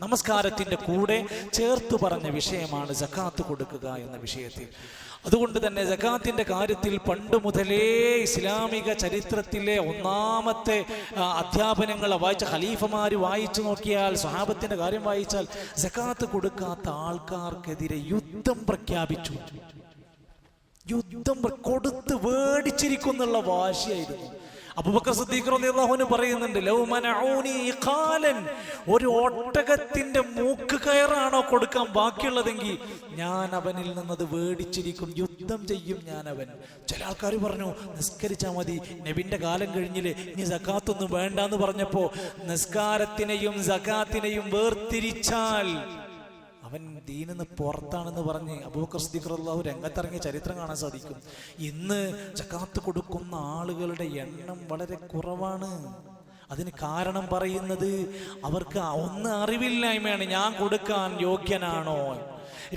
നമസ്കാരത്തിന്റെ കൂടെ ചേർത്തു പറഞ്ഞ വിഷയമാണ് സകാത്ത് കൊടുക്കുക എന്ന വിഷയത്തിൽ. അതുകൊണ്ട് തന്നെ സകാത്തിന്റെ കാര്യത്തിൽ പണ്ട് മുതലേ ഇസ്ലാമിക ചരിത്രത്തിലെ ഒന്നാമത്തെ അധ്യാപനങ്ങൾ വായിച്ച ഖലീഫമാര് വായിച്ചു നോക്കിയാൽ, സ്വഹാബത്തിന്റെ കാര്യം വായിച്ചാൽ, സകാത്ത് കൊടുക്കാത്ത ആൾക്കാർക്കെതിരെ യുദ്ധം പ്രഖ്യാപിച്ചു. യുദ്ധം കൊടുത്ത് വേടിച്ചിരിക്കുന്നുള്ള വാശിയായിരുന്നു. അബൂബക്കർ സിദ്ദീഖ് റളിയല്ലാഹു അൻഹു പറയുന്നുണ്ട്, ലൗ മനഊനി ഇഖാലൻ, ഒരു ഒട്ടകത്തിന്റെ മൂക്ക് കയറാണോ കൊടുക്കാൻ ബാക്കിയുള്ളതെങ്കിൽ ഞാൻ അവനിൽ നിന്നത് വേടിച്ചിരിക്കും, യുദ്ധം ചെയ്യും ഞാൻ അവൻ. ചില ആൾക്കാർ പറഞ്ഞു നിസ്കരിച്ചാൽ മതി, നബിന്റെ കാലം കഴിഞ്ഞില്ലേ, ഇനി സകാത്തൊന്നും വേണ്ടാന്ന് പറഞ്ഞപ്പോ നിസ്കാരത്തിനെയും സകാത്തിനെയും വേർതിരിച്ചാൽ അവൻ ദീനിന്ന് പുറത്താണെന്ന് പറഞ്ഞ് അബൂബക്കർ സിദ്ദീഖ് റളിയല്ലാഹു രംഗത്തിറങ്ങിയ ചരിത്രം കാണാൻ സാധിക്കും. ഇന്ന് സകാത്ത് കൊടുക്കുന്ന ആളുകളുടെ എണ്ണം വളരെ കുറവാണ്. അതിന് കാരണം പറയുന്നത് അവർക്ക് ഒന്ന് അറിവില്ലായ്മയാണ്, ഞാൻ കൊടുക്കാൻ യോഗ്യനാണോ.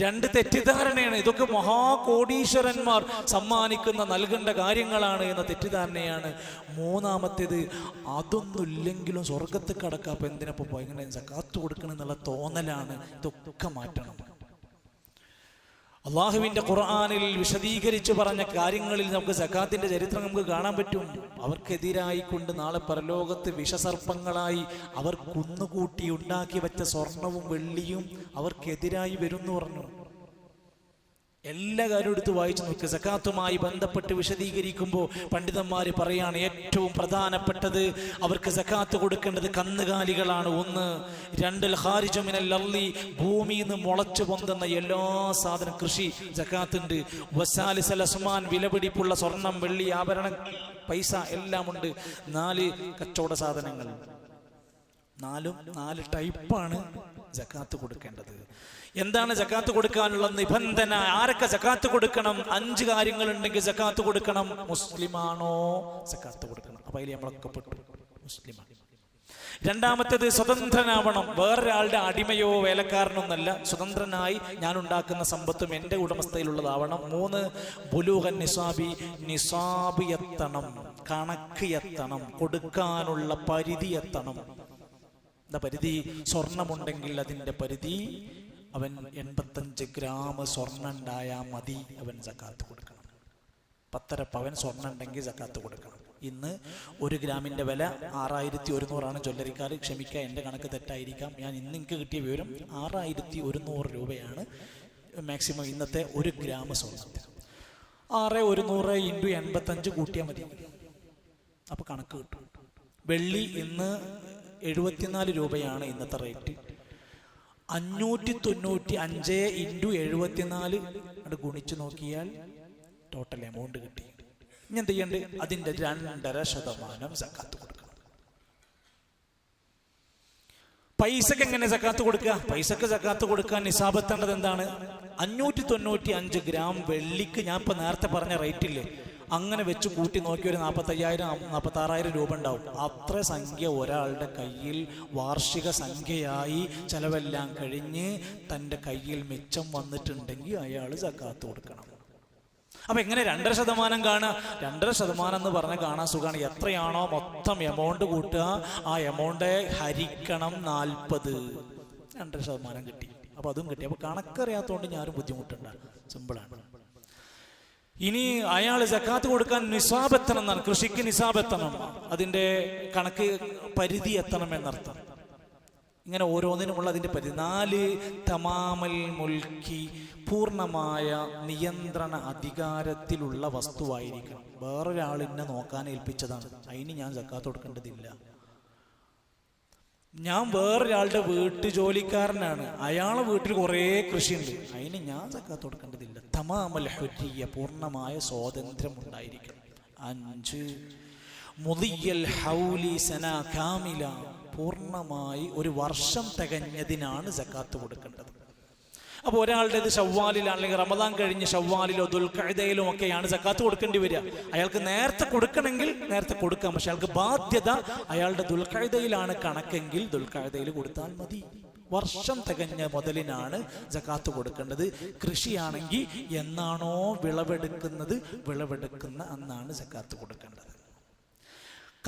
രണ്ട് തെറ്റിദ്ധാരണയാണ്. ഇതൊക്കെ മഹാകോടീശ്വരന്മാർ സമ്മാനിക്കുന്ന നൽകേണ്ട കാര്യങ്ങളാണ് എന്ന തെറ്റിദ്ധാരണയാണ്. മൂന്നാമത്തേത്, അതൊന്നുമില്ലെങ്കിലും സ്വർഗത്ത് കടക്കാം, അപ്പൊ എന്തിനപ്പോ ഇങ്ങനെ സകാത്ത് കൊടുക്കണം എന്നുള്ള തോന്നലാണ്. ഇതൊക്കെ മാറ്റണം. അള്ളാഹുവിന്റെ ഖുർആനിൽ വിശദീകരിച്ചു പറഞ്ഞ കാര്യങ്ങളിൽ നമുക്ക് സകാത്തിന്റെ ചരിത്രം നമുക്ക് കാണാൻ പറ്റും. അവർക്കെതിരായിക്കൊണ്ട് നാളെ പരലോകത്ത് വിഷസർപ്പങ്ങളായി അവർ കുന്നുകൂട്ടി ഉണ്ടാക്കി വെച്ച സ്വർണവും വെള്ളിയും അവർക്കെതിരായി വരും എന്ന് പറഞ്ഞു. എല്ലാ കാര്യവും എടുത്ത് വായിച്ചു നോക്കുക. സകാത്തുമായി ബന്ധപ്പെട്ട് വിശദീകരിക്കുമ്പോൾ പണ്ഡിതന്മാര് പറയാണ്, ഏറ്റവും പ്രധാനപ്പെട്ടത് അവർക്ക് സകാത്ത് കൊടുക്കേണ്ടത് കന്നുകാലികളാണ്. ഒന്ന്. രണ്ടിൽ ഖാരിജ മിനൽ അർളി, ഭൂമിയിൽ നിന്ന് മുളച്ചു പൊന്തുന്ന എല്ലാ സാധനം, കൃഷി സകാത്ത് ഉണ്ട്. വസാലിസൽ അസ്മാൻ, വിലപിടിപ്പുള്ള സ്വർണം വെള്ളി ആഭരണം പൈസ എല്ലാം ഉണ്ട്. 4 കച്ചവട സാധനങ്ങൾ. 4 ടൈപ്പാണ് സകാത്ത് കൊടുക്കേണ്ടത്. എന്താണ് സകാത്ത് കൊടുക്കാനുള്ള നിബന്ധന? ആരൊക്കെ സകാത്ത് കൊടുക്കണം? 5 കാര്യങ്ങളുണ്ടെങ്കിൽ സകാത്ത് കൊടുക്കണം. മുസ്ലിമാണോ സകാത്ത് കൊടുക്കണം. അപ്പൊ അതിൽ നമ്മളൊക്കെ പെട്ടു, മുസ്ലിമാണ്. രണ്ടാമത്തേത് സ്വതന്ത്രനാവണം, വേറൊരാളുടെ അടിമയോ വേലക്കാരനൊന്നല്ല, സ്വതന്ത്രനായി ഞാൻ ഉണ്ടാക്കുന്ന സമ്പത്തും എൻ്റെ ഉടമസ്ഥയിലുള്ളതാവണം. 3. ബുലൂഗൻ നിസാബി, നിസാബ് എത്തണം, കണക്ക് എത്തണം, കൊടുക്കാനുള്ള പരിധി എത്തണം. എന്താ പരിധി? സ്വർണമുണ്ടെങ്കിൽ അതിൻ്റെ പരിധി അവൻ 85 ഗ്രാം സ്വർണ്ണം ഉണ്ടായാൽ മതി, അവൻ സകാത്ത് കൊടുക്കണം. 10.5 പവൻ സ്വർണ്ണം ഉണ്ടെങ്കിൽ സകാത്ത് കൊടുക്കണം. ഇന്ന് 1 ഗ്രാമിന്റെ വില 6100 ജ്വല്ലറിക്കാർ. ക്ഷമിക്കുക, എൻ്റെ കണക്ക് തെറ്റായിരിക്കാം. ഞാൻ ഇന്ന് എനിക്ക് കിട്ടിയ വിവരം 6100 രൂപയാണ് മാക്സിമം ഇന്നത്തെ 1 ഗ്രാം സ്വർണ്ണത്തിന്. 6100 × 85 കൂട്ടിയാൽ മതി, അപ്പൊ കണക്ക് കിട്ടും. വെള്ളി ഇന്ന് 74 രൂപയാണ് ഇന്നത്തെ റേറ്റ്. 595 × 74 അത് ഗുണിച്ചു നോക്കിയാൽ ടോട്ടൽ എമൗണ്ട് കിട്ടി. ഇനി എന്ത് ചെയ്യണ്ട്? അതിന്റെ 2.5% സക്കാത്ത് കൊടുക്കണം. പൈസക്ക് എങ്ങനെ സക്കാത്ത് കൊടുക്കുക? പൈസക്ക് സക്കാത്ത് കൊടുക്കാൻ നിസാബത്തേണ്ടത് എന്താണ്? 595 ഗ്രാം വെള്ളിക്ക് ഞാൻ ഇപ്പൊ നേരത്തെ പറഞ്ഞ റേറ്റില്ലേ, അങ്ങനെ വെച്ച് കൂട്ടി നോക്കി ഒരു 45,000-46,000 രൂപ ഉണ്ടാവും. അത്ര സംഖ്യ ഒരാളുടെ കയ്യിൽ വാർഷിക സംഖ്യയായി ചെലവെല്ലാം കഴിഞ്ഞ് തൻ്റെ കയ്യിൽ മിച്ചം വന്നിട്ടുണ്ടെങ്കിൽ അയാൾ സക്കാത്ത് കൊടുക്കണം. അപ്പൊ എങ്ങനെ 2.5% കാണുക? 2.5% എന്ന് പറഞ്ഞാൽ കാണാൻ സുഖമാണ്. എത്രയാണോ മൊത്തം എമൗണ്ട് കൂട്ടുക, ആ എമൗണ്ട് ഹരിക്കണം 40, 2.5% കിട്ടി. അപ്പൊ അതും കിട്ടി. അപ്പൊ കണക്കറിയാത്തതുകൊണ്ട് ഞാനും ബുദ്ധിമുട്ടുണ്ട്, സിമ്പിളാണ്. ഇനി അയാൾ സക്കാത്ത് കൊടുക്കാൻ നിസാബ് എത്തണം എന്നാണ്. കൃഷിക്ക് നിസാബ് എത്തണം, അതിന്റെ കണക്ക് പരിധി എത്തണം എന്നർത്ഥം. ഇങ്ങനെ ഓരോന്നിനുമുള്ള അതിന്റെ പരിധി. 4 തമാമൽ മുൽക്കി, പൂർണ്ണമായ നിയന്ത്രണ അധികാരത്തിലുള്ള വസ്തുവായിരിക്കണം. വേറൊരാളിനെ നോക്കാൻ ഏൽപ്പിച്ചതാണ്, അതിന് ഞാൻ സക്കാത്ത് കൊടുക്കേണ്ടതില്ല. ഞാൻ വേറൊരാളുടെ വീട്ടു ജോലിക്കാരനാണ്, അയാളെ വീട്ടിൽ കുറേ കൃഷിയുണ്ട്, അതിന് ഞാൻ സക്കാത്ത് കൊടുക്കേണ്ടതില്ല. തമാമൽ ഹുരിയ്യ, പൂർണ്ണമായ സ്വാതന്ത്ര്യം ഉണ്ടായിരിക്കണം. 5 മുദിയൽ ഹൗലി സന കാമില, പൂർണ്ണമായി 1 വർഷം തികഞ്ഞതിനാണ് സക്കാത്ത് കൊടുക്കേണ്ടത്. അപ്പോൾ ഒരാളുടെ ഇത് ഷവ്വാലിലാണെങ്കിൽ റമദാൻ കഴിഞ്ഞ് ഷവ്വാലിലോ ദുൽഖഅദയിലോ ഒക്കെയാണ് സക്കാത്ത് കൊടുക്കേണ്ടി വരിക. അയാൾക്ക് നേരത്തെ കൊടുക്കണമെങ്കിൽ നേരത്തെ കൊടുക്കാം, പക്ഷെ അയാൾക്ക് ബാധ്യത അയാളുടെ ദുൽഖഅദയിലാണ് കണക്കെങ്കിൽ ദുൽഖഅദയിൽ കൊടുത്താൽ മതി. വർഷം തികഞ്ഞ മുതലിനാണ് സക്കാത്ത് കൊടുക്കേണ്ടത്. കൃഷിയാണെങ്കിൽ എന്നാണോ വിളവെടുക്കുന്നത് വിളവെടുക്കുന്ന അന്നാണ് സക്കാത്ത് കൊടുക്കേണ്ടത്.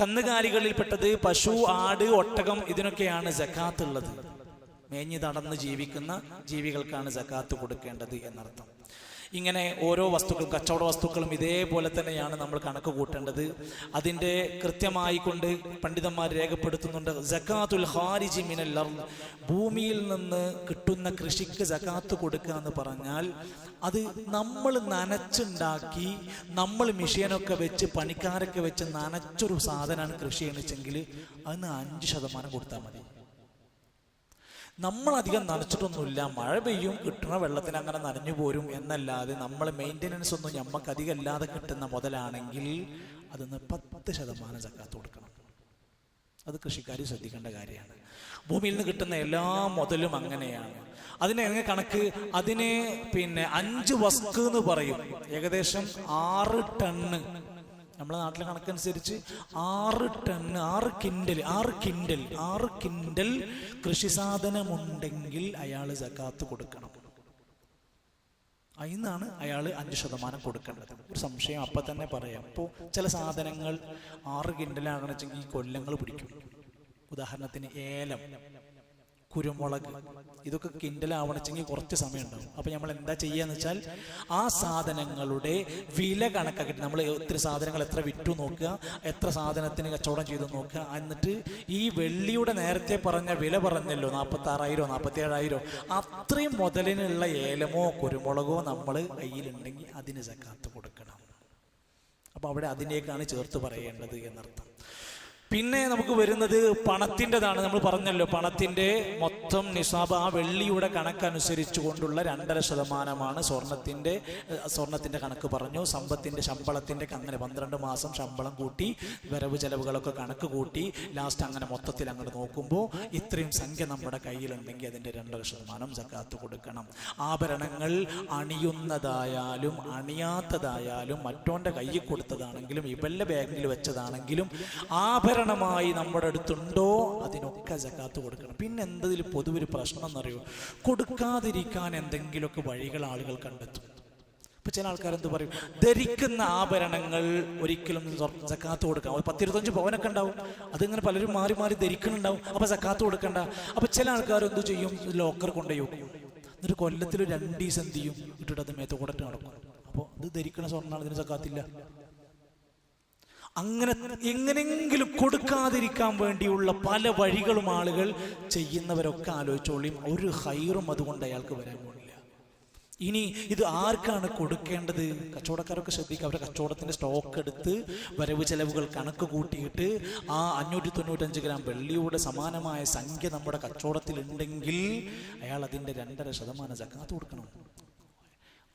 കന്നുകാലികളിൽപ്പെട്ടത് പശു, ആട്, ഒട്ടകം ഇതിനൊക്കെയാണ് സക്കാത്ത് ഉള്ളത്. മേഞ്ഞു നടന്ന് ജീവിക്കുന്ന ജീവികൾക്കാണ് സക്കാത്ത് കൊടുക്കേണ്ടത് എന്നർത്ഥം. ഇങ്ങനെ ഓരോ വസ്തുക്കളും, കച്ചവട വസ്തുക്കളും ഇതേപോലെ തന്നെയാണ് നമ്മൾ കണക്ക് കൂട്ടേണ്ടത്. അതിൻ്റെ കൃത്യമായി കൊണ്ട് പണ്ഡിതന്മാർ രേഖപ്പെടുത്തുന്നുണ്ട്. സക്കാത്തുൽ ഖാരിജി മിനൽ അർദ്, ഭൂമിയിൽ നിന്ന് കിട്ടുന്ന കൃഷിക്ക് സക്കാത്ത് കൊടുക്കുക എന്ന് പറഞ്ഞാൽ അത് നമ്മൾ നനച്ചുണ്ടാക്കി, നമ്മൾ മെഷീനൊക്കെ വെച്ച് പണിക്കാരൊക്കെ വെച്ച് നനച്ചൊരു സാധനമാണ് കൃഷി ചെയ്യണമെങ്കിൽ അതിന് 5% കൊടുത്താൽ മതി. നമ്മളധികം നനച്ചിട്ടൊന്നുമില്ല, മഴ പെയ്യും, കിട്ടുന്ന വെള്ളത്തിന് അങ്ങനെ നനഞ്ഞു പോരും എന്നല്ലാതെ നമ്മളെ മെയിൻ്റെനൻസ് ഒന്നും നമുക്ക് അധികം അല്ലാതെ കിട്ടുന്ന മുതലാണെങ്കിൽ അതിന് 10% സക്കാത്ത് കൊടുക്കണം. അത് കൃഷിക്കാർ ശ്രദ്ധിക്കേണ്ട കാര്യമാണ്. ഭൂമിയിൽ നിന്ന് കിട്ടുന്ന എല്ലാ മുതലും അങ്ങനെയാണ്. അതിന് എങ്ങനെ കണക്ക്? അതിന് 5 വസ്തു എന്ന് പറയും, ഏകദേശം 6 ടണ്ണ്. നമ്മളെ നാട്ടിലെ കണക്കനുസരിച്ച് 6 ടണ്ണ്, 6 കിൻഡൽ കൃഷി സാധനമുണ്ടെങ്കിൽ അയാൾ സക്കാത്ത് കൊടുക്കണം. അതിന്നാണ് അയാൾ 5% കൊടുക്കേണ്ടത്. ഒരു സംശയം അപ്പം തന്നെ പറയാം. ഇപ്പോൾ ചില സാധനങ്ങൾ 6 കിൻഡലാണെന്ന് വെച്ചെങ്കിൽ കൊല്ലങ്ങൾ പിടിക്കും. ഉദാഹരണത്തിന് ഏലം, കുരുമുളക്, ഇതൊക്കെ കിൻഡലാവണമെങ്കിൽ കുറച്ച് സമയം ഉണ്ടാവും. അപ്പം നമ്മൾ എന്താ ചെയ്യാന്ന് വെച്ചാൽ ആ സാധനങ്ങളുടെ വില കണക്കാക്കിയിട്ട് നമ്മൾ ഒത്തിരി സാധനങ്ങൾ എത്ര വിറ്റു നോക്കുക, എത്ര സാധനത്തിന് കച്ചവടം ചെയ്തു നോക്കുക. എന്നിട്ട് ഈ വെള്ളിയുടെ നേരത്തെ പറഞ്ഞ വില പറഞ്ഞല്ലോ 46,000 47,000, അത്രയും മുതലിനുള്ള ഏലമോ കുരുമുളകോ നമ്മൾ കയ്യിലുണ്ടെങ്കിൽ അതിന് സക്കാത്ത് കൊടുക്കണം. അപ്പം അവിടെ അതിനേക്കാണ് ചേർത്ത് പറയേണ്ടത് എന്നർത്ഥം. പിന്നെ നമുക്ക് വരുന്നത് പണത്തിൻ്റെതാണ്. നമ്മൾ പറഞ്ഞല്ലോ പണത്തിൻ്റെ മൊത്തം നിസാബ് ആ വെള്ളിയുടെ കണക്കനുസരിച്ച് കൊണ്ടുള്ള 2.5% സ്വർണത്തിൻ്റെ കണക്ക് പറഞ്ഞു. സമ്പത്തിൻ്റെ ശമ്പളത്തിൻ്റെ അങ്ങനെ 12 മാസം ശമ്പളം കൂട്ടി വരവ് ചെലവുകളൊക്കെ കണക്ക് കൂട്ടി ലാസ്റ്റ് അങ്ങനെ മൊത്തത്തിൽ അങ്ങോട്ട് നോക്കുമ്പോൾ ഇത്രയും സംഖ്യ നമ്മുടെ കയ്യിലുണ്ടെങ്കിൽ അതിൻ്റെ 2.5% സക്കാത്ത് കൊടുക്കണം. ആഭരണങ്ങൾ അണിയുന്നതായാലും അണിയാത്തതായാലും മറ്റോൻ്റെ കയ്യിൽ കൊടുത്തതാണെങ്കിലും ഇവരുടെ ബാങ്കിൽ വെച്ചതാണെങ്കിലും ആഭരണമായി നമ്മുടെ അടുത്തുണ്ടോ അതിനൊക്കെ സക്കാത്ത് കൊടുക്കണം. പിന്നെ എന്തതിൽ പൊതുവൊരു പ്രശ്നം എന്നറിയോ, കൊടുക്കാതിരിക്കാൻ എന്തെങ്കിലുമൊക്കെ വഴികൾ ആളുകൾ കണ്ടെത്തും. ഇപ്പൊ ചില ആൾക്കാരെന്ത് പറയും, ധരിക്കുന്ന ആഭരണങ്ങൾ ഒരിക്കലും സക്കാത്ത് കൊടുക്കാം. 10-25 പവനൊക്കെ ഉണ്ടാവും, അതിങ്ങനെ പലരും മാറി മാറി ധരിക്കുന്നുണ്ടാവും. അപ്പൊ സക്കാത്ത് കൊടുക്കണ്ട. അപ്പൊ ചില ആൾക്കാർ എന്ത് ചെയ്യും, ലോക്കർ കൊണ്ടുപോയി വെക്കും. എന്നിട്ട് കൊല്ലത്തിൽ 2 ദിവസം എന്ത് ചെയ്യും, ഇട്ടിട്ട് അത് മേത്ത് കൂടെ നടക്കും. അപ്പോൾ ഇത് ധരിക്കുന്ന സ്വർണ്ണമാണ്, ഇതിന് സക്കാത്തില്ല. അങ്ങനെ എങ്ങനെങ്കിലും കൊടുക്കാതിരിക്കാൻ വേണ്ടിയുള്ള പല വഴികളും ആളുകൾ ചെയ്യുന്നവരൊക്കെ ആലോചിച്ചോളിയും, ഒരു ഹൈറും അതുകൊണ്ട് അയാൾക്ക് വരാൻ പോണില്ല. ഇനി ഇത് ആർക്കാണ് കൊടുക്കേണ്ടത്? കച്ചവടക്കാരൊക്കെ ശ്രദ്ധിക്കുക. അവരുടെ കച്ചവടത്തിന്റെ സ്റ്റോക്ക് എടുത്ത് വരവ് ചെലവുകൾ കണക്ക് കൂട്ടിയിട്ട് ആ 595 ഗ്രാം വെള്ളിയുടെ സമാനമായ സംഖ്യ നമ്മുടെ കച്ചവടത്തിൽ ഉണ്ടെങ്കിൽ അയാൾ അതിൻ്റെ 2.5% സക്കാത്ത് കൊടുക്കണം.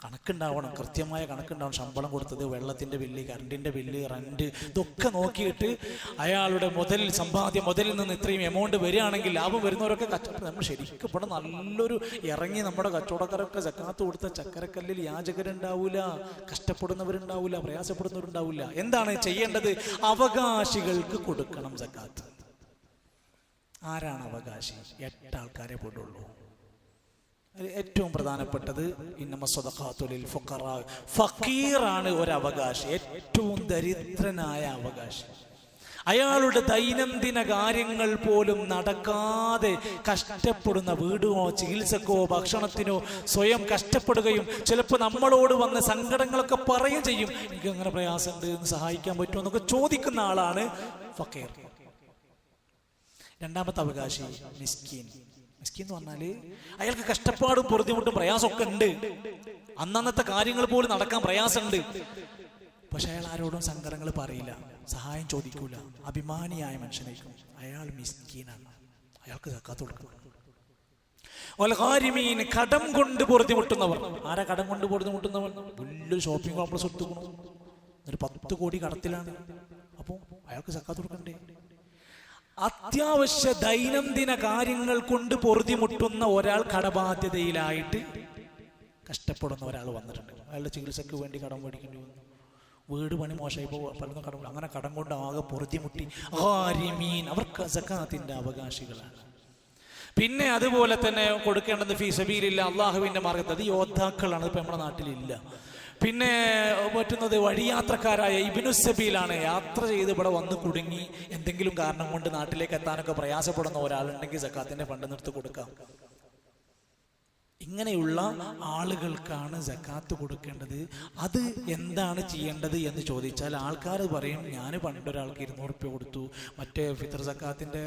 കണക്കുണ്ടാവണം, കൃത്യമായ കണക്കുണ്ടാവണം. ശമ്പളം കൊടുത്തത്, വെള്ളത്തിൻ്റെ ബില്ല്, കറണ്ടിൻ്റെ ബില്ല്, റെന്റ്, ഇതൊക്കെ നോക്കിയിട്ട് അയാളുടെ സമ്പാദ്യ മുതലിൽ നിന്ന് ഇത്രയും എമൗണ്ട് വരികയാണെങ്കിൽ ലാഭം വരുന്നവരൊക്കെ കച്ചവടം. നമ്മൾ ശരിക്കും ഇവിടെ നല്ലൊരു ഇറങ്ങി നമ്മുടെ കച്ചവടക്കാരൊക്കെ സക്കാത്ത് കൊടുത്ത ചക്കരക്കല്ലിൽ യാചകരുണ്ടാവൂല, കഷ്ടപ്പെടുന്നവരുണ്ടാവൂല, പ്രയാസപ്പെടുന്നവരുണ്ടാവില്ല. എന്താണ് ചെയ്യേണ്ടത്? അവകാശികൾക്ക് കൊടുക്കണം സക്കാത്ത്. ആരാണ് അവകാശി? 8 ആൾക്കാരെ പോലുള്ളൂ. ഏറ്റവും പ്രധാനപ്പെട്ടത് ഫക്കീറാണ് ഒരു അവകാശി, ഏറ്റവും ദരിദ്രനായ അവകാശി. അയാളുടെ ദൈനംദിന കാര്യങ്ങൾ പോലും നടക്കാതെ കഷ്ടപ്പെടുന്ന, വീടോ ചികിത്സക്കോ ഭക്ഷണത്തിനോ സ്വയം കഷ്ടപ്പെടുകയും ചിലപ്പോൾ നമ്മളോട് വന്ന സങ്കടങ്ങളൊക്കെ പറയുകയും ചെയ്യും. എനിക്ക് അങ്ങനെ പ്രയാസമുണ്ട്, സഹായിക്കാൻ പറ്റുമോ എന്നൊക്കെ ചോദിക്കുന്ന ആളാണ് ഫക്കീർ. രണ്ടാമത്തെ അവകാശി മിസ്കീൻ. മിസ്കീൻ എന്ന് പറഞ്ഞാല് അയാൾക്ക് കഷ്ടപ്പാടും ബുദ്ധിമുട്ടും പ്രയാസമൊക്കെ ഉണ്ട്, അന്നന്നത്തെ കാര്യങ്ങൾ പോലും നടക്കാൻ പ്രയാസമുണ്ട്. പക്ഷെ അയാൾ ആരോടും സങ്കടങ്ങൾ പറയില്ല, സഹായം ചോദിക്കൂല, അഭിമാനിയായ മനുഷ്യനായിരിക്കും. അയാൾ മിസ്കീനാണ്, അയാൾക്ക് സക്കാത്ത് കൊടുക്കണം. കടം കൊണ്ട് ബുദ്ധിമുട്ടുന്നവർ. ആരാ കടം കൊണ്ട് ബുദ്ധിമുട്ടുന്നവർ? വലിയൊരു ഷോപ്പിംഗ് കോംപ്ലക്സ് എടുത്തുക്കണു, ഒരു 10 കോടി കടത്തിലാണ്. അപ്പോൾ അയാൾക്ക് സക്കാത്ത് കൊടുക്കണ്ടേ? അത്യാവശ്യ ദൈനംദിന കാര്യങ്ങൾ കൊണ്ട് പൊറുതിമുട്ടുന്ന ഒരാൾ, കടബാധ്യതയിലായിട്ട് കഷ്ടപ്പെടുന്ന ഒരാൾ വന്നിട്ടുണ്ട്. അയാളുടെ ചികിത്സയ്ക്ക് വേണ്ടി കടം മേടിക്കേണ്ടി വന്നു, വീട് പണി മോശമായിപ്പോൾ പലതും കടം, അങ്ങനെ കടം കൊണ്ട് ആകെ പൊറുതിമുട്ടി. അവർക്ക് സക്കാത്തിന്റെ അവകാശികളാണ്. പിന്നെ അതുപോലെ തന്നെ കൊടുക്കേണ്ടത് ഫീ സബീലില്ലാ, അള്ളാഹുവിന്റെ മാർഗ്ഗത്തിൽ. അത് യോദ്ധാക്കളാണ്, ഇപ്പം നമ്മുടെ നാട്ടിലില്ല. പിന്നെ പറ്റുന്നത് വഴിയാത്രക്കാരായ ഇബ്നു സബീലാണ്. യാത്ര ചെയ്ത് ഇവിടെ വന്ന് കുടുങ്ങി എന്തെങ്കിലും കാരണം കൊണ്ട് നാട്ടിലേക്ക് എത്താനൊക്കെ പ്രയാസപ്പെടുന്ന ഒരാളുണ്ടെങ്കിൽ സക്കാത്തിന്റെ ഫണ്ട് നിർത്തി കൊടുക്കാം. ഇങ്ങനെയുള്ള ആളുകൾക്കാണ് സക്കാത്ത് കൊടുക്കേണ്ടത്. അത് എന്താണ് ചെയ്യേണ്ടത് എന്ന് ചോദിച്ചാൽ ആൾക്കാർ പറയും, ഞാൻ പണ്ടൊരാൾക്ക് 200 റുപ്യ കൊടുത്തു, മറ്റേ ഫിത്തർ സക്കാത്തിൻ്റെ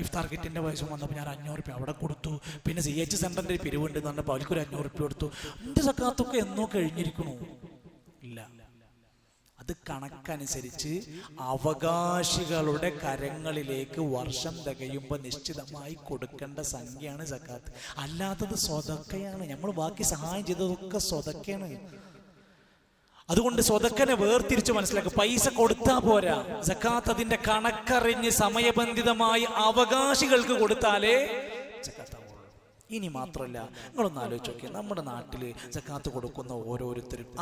ഇഫ്താർ കിറ്റിൻ്റെ പൈസ വന്നപ്പോൾ ഞാൻ 500 റുപ്യ അവിടെ കൊടുത്തു, പിന്നെ CH സെൻ്ററിൻ്റെ പിരിവുണ്ട് എന്ന് പറഞ്ഞപ്പോൾ അവർക്കൊരു 500 റുപ്യ കൊടുത്തു. എൻ്റെ സക്കാത്തൊക്കെ എന്നോ കഴിഞ്ഞിരിക്കണു. ഇല്ല, അത് കണക്കനുസരിച്ച് അവകാശികളുടെ കരങ്ങളിലേക്ക് വർഷം തികയുമ്പോൾ നിശ്ചിതമായി കൊടുക്കേണ്ട സംഖ്യയാണ് സക്കാത്ത്. അല്ലാത്തത് സ്വതക്കയാണ്. നമ്മൾ ബാക്കി സഹായം ചെയ്തതൊക്കെ സ്വതക്കയാണ്. അതുകൊണ്ട് സ്വതക്കനെ വേർതിരിച്ച് മനസ്സിലാക്കുക. പൈസ കൊടുത്താൽ പോരാ, സക്കാത്ത് അതിന്റെ കണക്കറിഞ്ഞ് സമയബന്ധിതമായി അവകാശികൾക്ക് കൊടുത്താലേ സക്കാത്ത്. ഇനി മാത്രമല്ല, നിങ്ങളൊന്ന് ആലോചിച്ച് നോക്കിയാൽ നമ്മുടെ നാട്ടിൽ സക്കാത്ത് കൊടുക്കുന്ന ഓരോരുത്തരും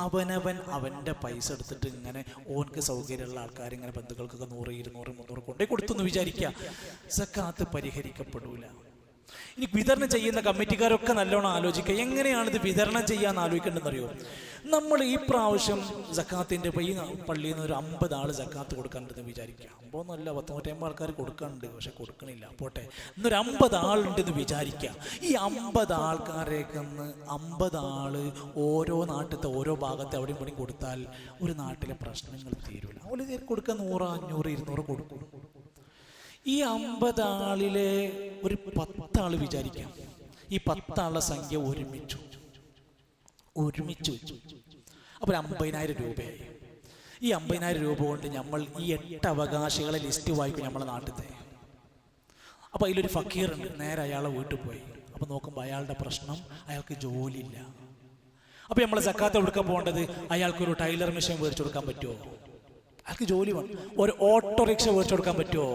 അവൻ്റെ പൈസ എടുത്തിട്ട് ഇങ്ങനെ ഓർക്ക് സൗകര്യമുള്ള ആൾക്കാർ ഇങ്ങനെ ബന്ധുക്കൾക്കൊക്കെ 100, 200, 300 കൊണ്ടേ കൊടുത്തു എന്ന് വിചാരിക്കുക. സക്കാത്ത് പരിഹരിക്കപ്പെടൂല. ഇനി വിതരണം ചെയ്യുന്ന കമ്മിറ്റിക്കാരൊക്കെ നല്ലോണം ആലോചിക്കുക, എങ്ങനെയാണ് ഇത് വിതരണം ചെയ്യാൻ ആലോചിക്കേണ്ടതെന്നറിയോ? നമ്മൾ ഈ പ്രാവശ്യം സക്കാത്തിൻ്റെ ഈ പള്ളിയിൽ നിന്ന് ഒരു 50 ആൾ സക്കാത്ത് കൊടുക്കാനുണ്ടെന്ന് വിചാരിക്കുക. 50 അല്ല, 150 ആൾക്കാർ കൊടുക്കാനുണ്ട്, പക്ഷെ കൊടുക്കണില്ല. പോട്ടെ, ഇന്നൊരു 50 ആളുണ്ടെന്ന് വിചാരിക്കുക. ഈ 50 ആൾക്കാരേക്കെന്ന് 50 ആള് ഓരോ നാട്ടിലത്തെ ഓരോ ഭാഗത്തെ അവിടെയും ഇവിടെയും കൊടുത്താൽ ഒരു നാട്ടിലെ പ്രശ്നങ്ങൾ തീരൂല. അവർ കൊടുക്കാൻ 100, 500, 200 കൊടുക്കും. ഈ 50 ആളിലെ ഒരു 10 ആള് വിചാരിക്കാം, ഈ 10 ആളുടെ സംഖ്യ ഒരുമിച്ചു വെച്ചു. അപ്പോൾ 50,000 രൂപയായി. ഈ 50,000 രൂപ കൊണ്ട് നമ്മൾ ഈ 8 അവകാശികളെ ലിസ്റ്റ് വായിക്കും നമ്മളെ നാട്ടിലത്തെ. അപ്പോൾ അതിലൊരു ഫക്കീറുണ്ട്, നേരെ അയാളെ വീട്ടിൽ പോയി. അപ്പോൾ നോക്കുമ്പോൾ അയാളുടെ പ്രശ്നം, അയാൾക്ക് ജോലിയില്ല. അപ്പോൾ നമ്മൾ സക്കാത്ത് കൊടുക്കാൻ പോകേണ്ടത് അയാൾക്കൊരു ടൈലർ മെഷീൻ മേടിച്ചു കൊടുക്കാൻ പറ്റുമോ? അയാൾക്ക് ജോലി വേണം. ഒരു ഓട്ടോറിക്ഷ മേടിച്ചു കൊടുക്കാൻ പറ്റുമോ?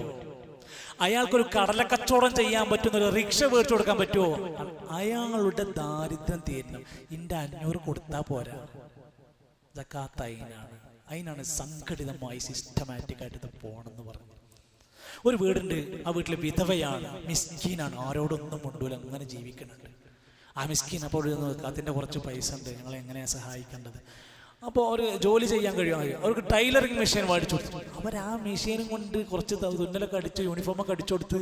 അയാൾക്കൊരു കടലക്കച്ചവടം ചെയ്യാൻ പറ്റുന്ന ഒരു റിക്ഷ മേടിച്ചു കൊടുക്കാൻ പറ്റുമോ? അയാളുടെ ദാരിദ്ര്യം തീരണം. എൻ്റെ 500 കൊടുത്താൽ പോരാ. സക്കാത്ത് അതിനാണ് സംഘടിതമായി സിസ്റ്റമാറ്റിക് ആയിട്ട് ഇത് പോകണമെന്ന് പറഞ്ഞു. ഒരു വീടുണ്ട്, ആ വീട്ടിലെ വിധവയാണ്, മിസ്കീനാണ്, ആരോടൊന്നും കൊണ്ടുപോലും അങ്ങനെ ജീവിക്കുന്നുണ്ട്. ആ മിസ്കീൻ അപ്പോൾ അതിൻ്റെ കുറച്ച് പൈസ ഉണ്ട്, ഞങ്ങളെ എങ്ങനെയാണ് സഹായിക്കേണ്ടത്? അപ്പോൾ അവർ ജോലി ചെയ്യാൻ കഴിയുമോ? അവർക്ക് ടൈലറിങ് മെഷീൻ മേടിച്ചു കൊടുത്തു. അവർ ആ മെഷീനും കൊണ്ട് കുറച്ച് തുന്നലൊക്കെ അടിച്ച് യൂണിഫോമൊക്കെ അടിച്ചു കൊടുത്ത്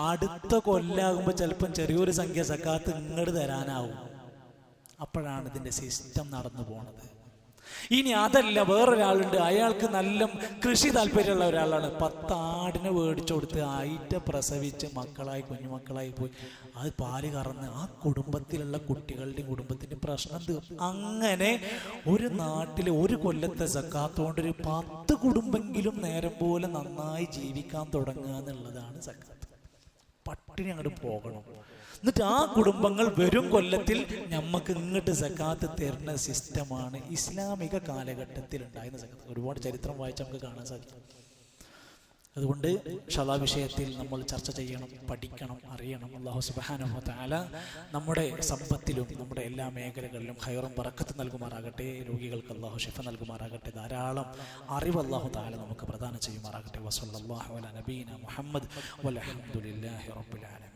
അടുത്ത കൊല്ലാകുമ്പോൾ ചിലപ്പം ചെറിയൊരു സംഖ്യ സക്കാത്ത് ഇങ്ങോട്ട് തരാനാവും. അപ്പോഴാണ് ഇതിൻ്റെ സിസ്റ്റം നടന്നു പോണത്. ഇനി അതല്ല, വേറൊരാളുണ്ട്, അയാൾക്ക് നല്ല കൃഷി താല്പര്യമുള്ള ഒരാളാണ്. 10 ആടിനെ മേടിച്ചു കൊടുത്ത് ആയിട്ട് പ്രസവിച്ച് മക്കളായി കുഞ്ഞുമക്കളായി പോയി അത് പാല് കറന്ന് ആ കുടുംബത്തിലുള്ള കുട്ടികളുടെയും കുടുംബത്തിൻ്റെ പ്രശ്നം തീർന്നു. അങ്ങനെ ഒരു നാട്ടിലെ ഒരു കൊല്ലത്തെ സക്കാത്ത് കൊണ്ട് ഒരു 10 കുടുംബെങ്കിലും നേരം പോലെ നന്നായി ജീവിക്കാൻ തുടങ്ങുക എന്നുള്ളതാണ് സക്കാത്ത്. പട്ടിണി അങ്ങോട്ട് പോകണം. എന്നിട്ട് ആ കുടുംബങ്ങൾ വരും കൊല്ലത്തിൽ നമുക്ക് ഇങ്ങോട്ട് സക്കാത്ത് തരുന്ന സിസ്റ്റമാണ് ഇസ്ലാമിക കാലഘട്ടത്തിൽ ഉണ്ടായിരുന്ന സക്കാത്ത്. ഒരുപാട് ചരിത്രം വായിച്ച് നമുക്ക് കാണാൻ സാധിക്കും. അതുകൊണ്ട് ഷദാ വിഷയത്തിൽ നമ്മൾ ചർച്ച ചെയ്യണം, പഠിക്കണം, അറിയണം. അല്ലാഹു സുബ്ഹാനഹു വ തആല നമ്മുടെ സമ്പത്തിലും നമ്മുടെ എല്ലാ മേഖലകളിലും ഖൈറും ബറക്കത്ത് നൽകുമാറാകട്ടെ. രോഗികൾക്ക് അല്ലാഹു ശിഫ നൽകുമാറാകട്ടെ. ധാരാളം അറിവ് അല്ലാഹു തആല നമുക്ക് പ്രദാനം ചെയ്യുമാറാകട്ടെ. വസല്ലല്ലാഹു അലാ നബീന മുഹമ്മദ് വൽഹംദുലില്ലാഹി റബ്ബിൽ ആലമീൻ.